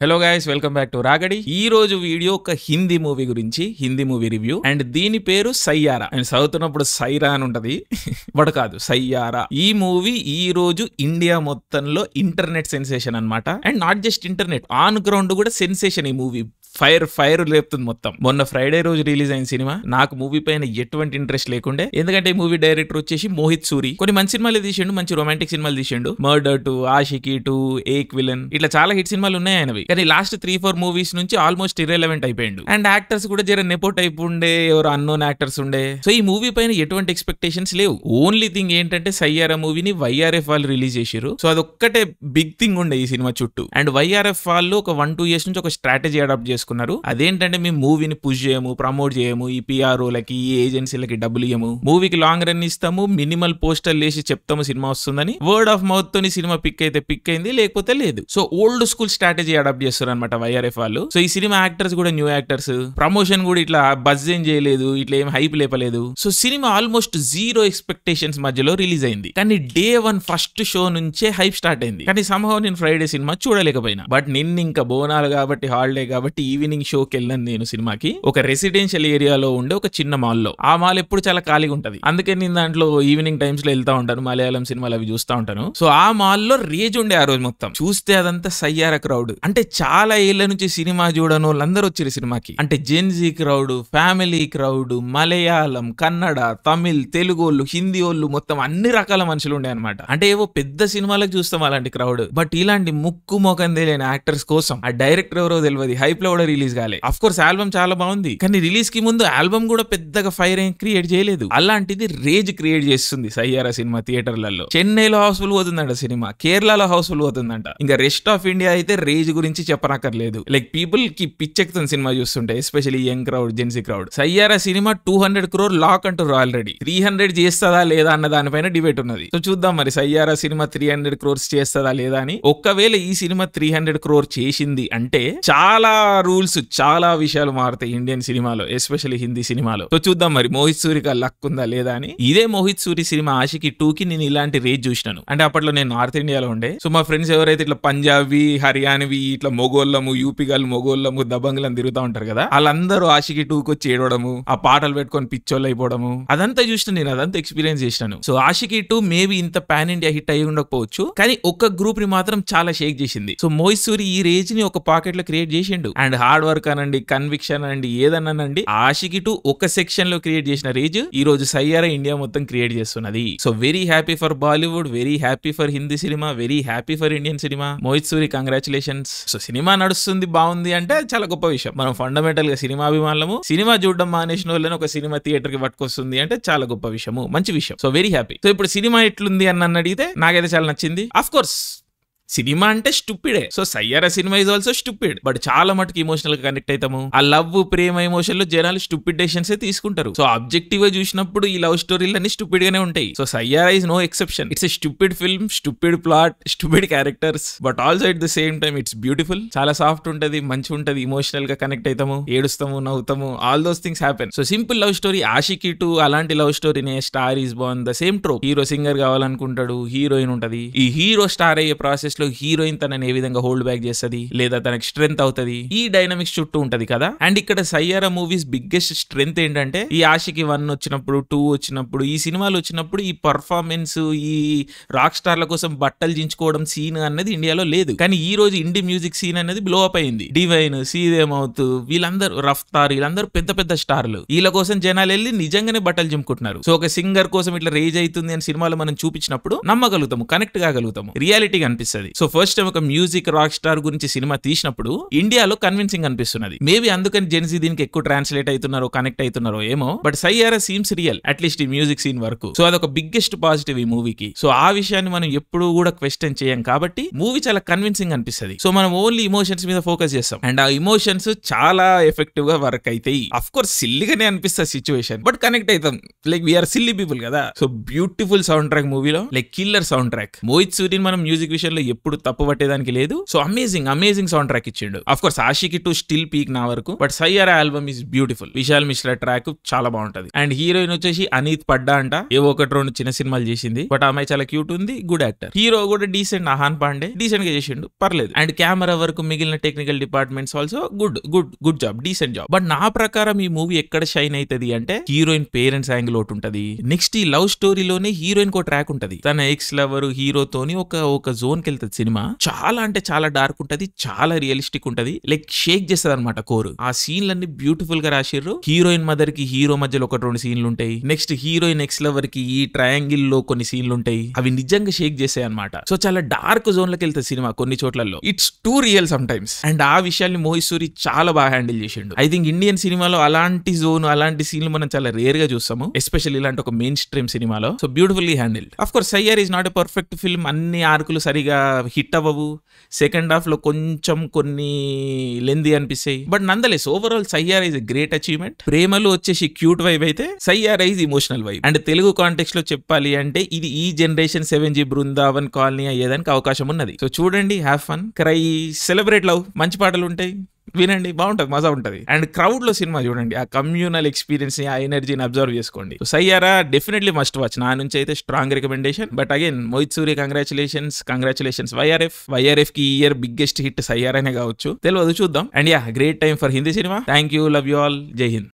Hello guys, welcome back to రాగడి. ఈ రోజు వీడియో ఒక హిందీ మూవీ గురించి, హిందీ మూవీ రివ్యూ. అండ్ దీని పేరు సయ్యారా. అండ్ చదువుతున్నప్పుడు సైరా అని ఉంటది, బట్ కాదు సయ్యారా. ఈ మూవీ ఈ రోజు ఇండియా మొత్తంలో ఇంటర్నెట్ సెన్సేషన్ అన్నమాట. And not just internet, on ground కూడా సెన్సేషన్. ఈ మూవీ ఫైర్ లేపుతుంది మొత్తం. మొన్న ఫ్రైడే రోజు రిలీజ్ అయిన సినిమా. నాకు మూవీ పైన ఎటువంటి ఇంట్రెస్ట్ లేకుండే, ఎందుకంటే ఈ మూవీ డైరెక్టర్ వచ్చేసి మోహిత్ సూరి. కొన్ని మంచి సినిమాలు తీసిండు, మంచి రొమాంటిక్ సినిమాలు తీసిండు. మర్డర్ 2, ఆషికి 2, ఏక్ విలన్, ఇట్లా చాలా హిట్ సినిమాలు ఉన్నాయి ఆయనవి. కానీ లాస్ట్ 3-4 మూవీస్ నుంచి ఆల్మోస్ట్ ఇర్రెలవెంట్ అయిపోయిండు. అండ్ యాక్టర్స్ కూడా జర నెపో టైప్ ఉండే, ఎవరు అన్నోన్ యాక్టర్స్ ఉండే. సో ఈ మూవీ పైన ఎటువంటి ఎక్స్పెక్టేషన్స్ లేవు. ఓన్లీ థింగ్ ఏంటంటే సయ్యారా మూవీని వైఆర్ఎఫ్ వాళ్ళు రిలీజ్ చేశారు. సో అదొక్కటే బిగ్ థింగ్ ఉండే ఈ సినిమా చుట్టూ. అండ్ వైఆర్ఎఫ్ వాళ్ళు ఒక 1-2 ఇయర్స్ నుంచి ఒక స్ట్రాటజీ అడాప్ట్ చేసుకున్నారు. అదేంటంటే మేము మూవీని పుష్ చేయము, ప్రమోట్ చేయము, ఈ పిఆర్ఓలకి, ఈ ఏజెన్సీలకి డబ్బులు ఇయ్యము, మూవీకి లాంగ్ రన్ ఇస్తాము, మినిమల్ పోస్టర్లు వేసి చెప్తాము సినిమా వస్తుందని. వర్డ్ ఆఫ్ మౌత్ తోని సినిమా పిక్ అయితే పిక్ అయింది, లేకపోతే లేదు. So old school strategy adopt చేస్తారు అనమాట వైఆర్ఎఫ్ వాళ్ళు. సో ఈ సినిమా యాక్టర్స్ కూడా న్యూ యాక్టర్స్, ప్రమోషన్ కూడా ఇట్లా బజ్ ఏం చేయలేదు, ఇట్లా ఏం హైప్ లేపలేదు. సో సినిమా ఆల్మోస్ట్ 0 ఎక్స్పెక్టేషన్స్ మధ్యలో రిలీజ్ అయింది. కానీ డే 1 ఫస్ట్ షో నుంచే హైప్ స్టార్ట్ అయింది. కానీ సంహవ్ నేను ఫ్రైడే సినిమా చూడలేకపోయినా. బట్ నిన్న ఇంకా బోనాలు కాబట్టి, హాలిడే కాబట్టి ఈవినింగ్ షోకి వెళ్ళాను నేను సినిమాకి. ఒక రెసిడెన్షియల్ ఏరియాలో ఉండే ఒక చిన్న మాల్లో. ఆ మాల్ ఎప్పుడు చాలా ఖాళీగా ఉంటది, అందుకే నేను దాంట్లో ఈవినింగ్ టైమ్స్ లో వెళ్తా ఉంటాను, మలయాళం సినిమాలు అవి చూస్తా ఉంటాను. సో ఆ మాల్లో రేజ్ ఉండే ఆ రోజు మొత్తం. చూస్తే అదంతా సయ్యారా క్రౌడ్. అంటే చాలా ఏళ్ల నుంచి సినిమా చూడను వాళ్ళందరూ వచ్చారు సినిమాకి. అంటే Gen Z crowd, family crowd, Malayalam, Kannada, Tamil, Telugu వాళ్ళు, హిందీ వాళ్ళు, మొత్తం అన్ని రకాల మనుషులు ఉండే అనమాట. అంటే ఏవో పెద్ద సినిమాలకు చూస్తాం అలాంటి క్రౌడ్. బట్ ఇలాంటి ముక్కు మొఖం తెలియని యాక్టర్స్ కోసం ఆ డైరెక్టర్ ఎవరో తెలియదు, హైప్ లో కూడా రిలీజ్ కాలే. అఫ్ కోర్స్ ఆల్బమ్ చాలా బాగుంది, కానీ రిలీజ్ కి ముందు ఆల్బమ్ కూడా పెద్దగా ఫైర్ ఏం క్రియేట్ చేయలేదు. అలాంటిది రేజ్ క్రియేట్ చేస్తుంది సయ్యారా సినిమా థియేటర్లలో. చెన్నైలో హౌస్ఫుల్ పోతుందంట సినిమా, కేరళలో హౌస్ఫుల్ పోతుందంట. ఇంకా రెస్ట్ ఆఫ్ ఇండియా అయితే రేజ్ గురించి చెప్పనక్కర్లేదు. లైక్ పీపుల్ కి పిచ్చెక్కుతుంది సినిమా చూస్తుంటే, especially young crowd, gen z crowd. Saiyaara cinema 200 crore lock అంటారు ఆల్రెడీ. 300 చేస్తుందా లేదా అన్న దానిపైన డిబేట్ ఉన్నది. సో చూద్దాం మరి సయ్యారా సినిమా 300 crores చేస్తుందా లేదా అని. ఒకవేళ ఈ సినిమా 300 crore చేసింది అంటే చాలా రూల్స్, చాలా విషయాలు మారుతాయి ఇండియన్ సినిమాలో, ఎస్పెషల్లీ హిందీ సినిమాలో. సో చూద్దాం మరి మోహిత్ సూరికి లక్ ఉందా లేదా అని. ఇదే మోహిత్ సూరి సినిమా ఆషికి 2కి నేను ఇలాంటి రేజ్ చూసినాను. అంటే అప్పట్లో నేను నార్త్ ఇండియాలో ఉండే. సో మా ఫ్రెండ్స్ ఎవరైతే ఇట్లా పంజాబీ, హర్యానవి, ఇట్లా మొగోళ్ళము, యూపీ గాళ్ళు, మొగోళ్ళము, దబంగులను తిరుగుతూ ఉంటారు కదా, వాళ్ళందరూ ఆషికి 2కి వచ్చి ఏడవడము, ఆ పాటలు పెట్టుకొని పిచ్చోళ్ళు అయిపోవడము, అదంతా చూసిన నేను, అదంతా ఎక్స్పీరియన్స్ చేసినాను. సో ఆషికి 2 మేబీ ఇంత పాన్ ఇండియా హిట్ అయ్యి ఉండకపోవచ్చు, కానీ ఒక్క గ్రూప్ ని మాత్రం చాలా షేక్ చేసింది. సో మోహిత్ సూరి ఈ రేజ్ ని ఒక పాకెట్ లో క్రియేట్ చేసిండు. అండ్ హార్డ్ వర్క్ అనండి, కన్విక్షన్ అనండి, ఏదన్నానండి, ఆషికి 2 ఒక సెక్షన్ లో క్రియేట్ చేసిన రేజ్ ఈ రోజు సయ్యారా ఇండియా మొత్తం క్రియేట్ చేస్తున్నది. So very happy for Bollywood, very happy for Hindi cinema, very happy for Indian cinema. Mohit Suri congratulations. So cinema నడుస్తుంది, బాగుంది అంటే చాలా గొప్ప విషయం. మనం ఫండమెంటల్ గా సినిమా అభిమానులము, సినిమా చూడడం మానేసిన వాళ్ళని ఒక సినిమా థియేటర్ కి పట్టుకొస్తుంది అంటే చాలా గొప్ప విషయము, మంచి విషయం. So very happy. సో ఇప్పుడు సినిమా ఎట్లుంది అని నన్ను అడిగితే నాకైతే చాలా నచ్చింది. ఆఫ్ కోర్స్ సినిమా అంటే స్టూపిడే. సో సయ్యారా సినిమా ఇస్ ఆల్సో స్టూపిడ్. బట్ చాలా మటుకు ఎమోషనల్ గా కనెక్ట్ అవుతాము. ఆ లవ్, ప్రేమ ఎమోషన్ లో జనాలు స్టూపిడ్ డెసిషన్స్ తీసుకుంటారు. సో ఆబ్జెక్టివ్ గా చూసినప్పుడు ఈ లవ్ స్టోరీలు అన్ని స్టూపిడ్ గానే ఉంటాయి. So Saiyaara is no exception. It's a stupid film, stupid plot, stupid characters, but also at the same time it's beautiful. చాలా సాఫ్ట్ ఉంటది, మంచి ఉంటది, ఎమోషనల్ గా కనెక్ట్ అవుతాము, ఏడుస్తాము, నవ్వుతాము, all those things happen. So simple love story. Aashiqui 2 అలాంటి love స్టోరీనే. Star is born, the same trope. Hero singer కావాలనుకుంటాడు, heroine ఉంటది. ఈ హీరో స్టార్ అయ్యే ప్రాసెస్ లో హీరోయిన్ తన ఏ విధంగా హోల్డ్ బ్యాక్ చేస్తుంది, లేదా తనకి స్ట్రెంత్ అవుతుంది, ఈ డైనమిక్స్ చుట్టూ ఉంటది కదా. అండ్ ఇక్కడ సయ్యారా మూవీస్ బిగ్గెస్ట్ స్ట్రెంత్ ఏంటంటే, ఈ ఆషికి 1 వచ్చినప్పుడు, 2 వచ్చినప్పుడు, ఈ సినిమాలు వచ్చినప్పుడు ఈ పర్ఫార్మెన్స్, ఈ రాక్ స్టార్ల కోసం బట్టలు దించుకోవడం సీన్ అనేది ఇండియాలో లేదు. కానీ ఈ రోజు ఇండి మ్యూజిక్ సీన్ అనేది బ్లో అప్ అయింది. డివైన్, సీదేమౌత్, వీళ్ళందరూ, రఫ్తార్, వీళ్ళందరూ పెద్ద పెద్ద స్టార్లు. వీళ్ళ కోసం జనాలు వెళ్ళి నిజంగానే బట్టలు చింపుకుంటున్నారు. సో ఒక సింగర్ కోసం ఇట్లా రేజ్ అవుతుంది అని సినిమాలో మనం చూపించినప్పుడు నమ్మగలుగుతాము, కనెక్ట్ కాగలుగుతాము, రియాలిటీగా అనిపిస్తుంది. సో ఫస్ట్ టైం ఒక మ్యూజిక్ రాక్ స్టార్ గురించి సినిమా తీసినప్పుడు ఇండియాలో కన్విన్సింగ్ అనిపిస్తున్నది. మేబీ అందుకని జెన్సీ దీనికి ఎక్కువ ట్రాన్స్లేట్ అవుతున్నారో, కనెక్ట్ అవుతున్నారో ఏమో. But Saiyaara seems real, at least ఈ మ్యూజిక్ సీన్ వరకు. సో అదొక బిగ్గెస్ట్ పాజిటివ్ ఈ మూవీకి. సో ఆ విషయాన్ని మనం ఎప్పుడు కూడా క్వశ్చన్ చేయం కాబట్టి మూవీ చాలా కన్విన్సింగ్ అనిపిస్తుంది. సో మనం ఓన్లీ ఇమోషన్స్ మీద ఫోకస్ చేస్తాం. అండ్ ఆ ఇమోషన్స్ చాలా ఎఫెక్టివ్ గా వర్క్ అవుతాయి. అఫ్ కోర్స్ సిల్లీగానే అనిపిస్తుంది సిచ్యువేషన్, బట్ కనెక్ట్ అవుతాం. లైక్ వీఆర్ సిల్లీ పీపుల్ కదా. సో బ్యూటిఫుల్ సౌండ్ ట్రాక్ మూవీలో, like killer soundtrack. Mohit సూరిని మనం మ్యూజిక్ విషయంలో ఎప్పుడు తప్పు పట్టేదానికి లేదు. సో అమేజింగ్ సౌండ్ ట్రాక్ ఇచ్చిండు. Of course Aashiqui two still peak నా వరకు, but Saiyaara album is beautiful. Vishal Mishra track చాలా బాగుంటది. అండ్ హీరోయిన్ వచ్చేసి అనీత్ పడ్డా అంట. ఏవో ఒకటి రెండు చిన్న సినిమాలు చేసింది, బట్ ఆ అమ్మాయి చాలా క్యూట్ ఉంది, గుడ్ యాక్టర్. హీరో కూడా డీసెంట్, అహాన్ పాండే డీసెంట్ గా చేసిండు, పర్లేదు. అండ్ కెమెరా వరకు మిగిలిన technical departments also good job, decent job. But నా ప్రకారం ఈ మూవీ ఎక్కడ షైన్ అవుతుంది అంటే హీరోయిన్ పేరెంట్స్ యాంగిల్ ఒకటి ఉంటది. నెక్స్ట్ ఈ లవ్ స్టోరీలోనే హీరోయిన్ కో ట్రాక్ ఉంటది. తన ఎక్స్ లవర్ హీరోతోని ఒక జోన్ కి వెళ్తుంది సినిమా. చాలా అంటే చాలా డార్క్ ఉంటది, చాలా రియలిస్టిక్ ఉంటది, లైక్ షేక్ చేస్తుంది అనమాట కోరు. ఆ సీన్లన్నీ బ్యూటిఫుల్ గా రాసిర్రు. హీరోయిన్ మదర్ కి హీరో మధ్యలో ఒకటి రెండు సీన్లు ఉంటాయి. నెక్స్ట్ హీరోయిన్ ఎక్స్ లవర్ కి ఈ ట్రయాంగిల్ లో కొన్ని సీన్లు ఉంటాయి. అవి నిజంగా షేక్ చేసాయి అనమాట. సో చాలా డార్క్ జోన్ లోకి వెళ్తుంది సినిమా కొన్ని చోట్లలో. It's two real some times. And ఆ విషయాన్ని మోహిత్ సూరి చాలా బాగా హ్యాండిల్ చేసిండు. ఐ థింక్ ఇండియన్ సినిమాలో అలాంటి జోన్, అలాంటి సీన్లు మనం చాలా రేర్ గా చూస్తాము, ఎస్పెషల్లీ ఇలాంటి ఒక మెయిన్ స్ట్రీమ్ సినిమాలో. So beautifully handled. Of course Saiyaara is not a perfect film. అన్ని ఆర్కులు సరిగా హిట్ అవ్వవు. సెకండ్ హాఫ్ లో కొంచెం కొన్ని లెందీ అనిపిస్తాయి, but nonetheless overall Saiyaara is a great achievement. ప్రేమలో వచ్చేసి క్యూట్ వైబ్ అయితే Saiyaara is emotional vibe. And Telugu context లో చెప్పాలి అంటే ఇది ఈ జనరేషన్ 7G బృందావన్ కాలనీ అయ్యేదానికి అవకాశం ఉన్నది. సో చూడండి, have fun, cry, celebrate love, మంచి పాటలు ఉంటాయి, వినండి, బాగుంటది, మజా ఉంటది. అండ్ క్రౌడ్ లో సినిమా చూడండి, ఆ కమ్యూనల్ ఎక్స్పీరియన్స్ ని, ఆ ఎనర్జీని అబ్జర్వ్ చేసుకోండి. Saiyaara definitely must watch. నా నుంచి అయితే strong recommendation. But again Mohit Suri congratulations YRF కి ఇయర్ బిగ్గెస్ట్ హిట్ సయ్యారానే కావచ్చు, తెలియదు, చూద్దాం. And yeah, great time for Hindi cinema. Thank you, love you all, జై హింద్.